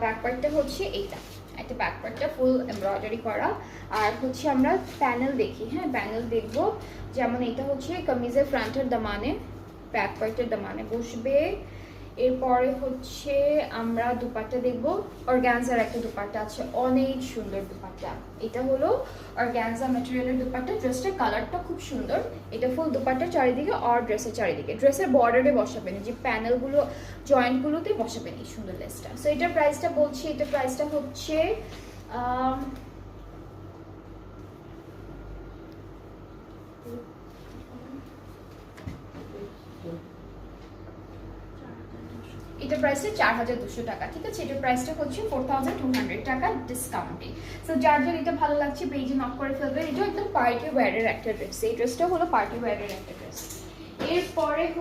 Back পার্টটা হচ্ছে এইটা, একটা ব্যাক পার্টটা ফুল এমব্রয়ডারি করা। আর হচ্ছে আমরা প্যানেল দেখি, হ্যাঁ প্যানেল দেখবো। যেমন এটা হচ্ছে কামিজের ফ্রন্টের দামানে, ব্যাক পার্টের দামানে বসবে। এরপরে হচ্ছে আমরা দুপাট্টা দেখবো। অর্গানজার একটা দুপাট্টা আছে, অনেক সুন্দর দুপাট্টা। এটা হলো অর্গানজা ম্যাটেরিয়ালের দুপাট্টা। ড্রেসটার কালারটা খুব সুন্দর। এটা ফুল দুপাট্টা চারিদিকে আর ড্রেসের চারিদিকে, ড্রেসের বর্ডারে বসাবেন, যে প্যানেলগুলো জয়েন্টগুলোতে বসাবেন এই সুন্দর লেসটা। সো এটার প্রাইসটা বলছি, এটার প্রাইসটা হচ্ছে এটার প্রাইসটা 4200 টাকা, ঠিক আছে। এটার প্রাইসটা হচ্ছে 4200 টাকা ডিসকাউন্টে। সো যার যার এটা ভালো লাগছে পেজে নক করে ফেলবেন। এটা একদম পার্টি ওয়্যারের একটা ড্রেস, এই ড্রেসটা হলো পার্টি ওয়্যারের একটা ড্রেস। এরপরে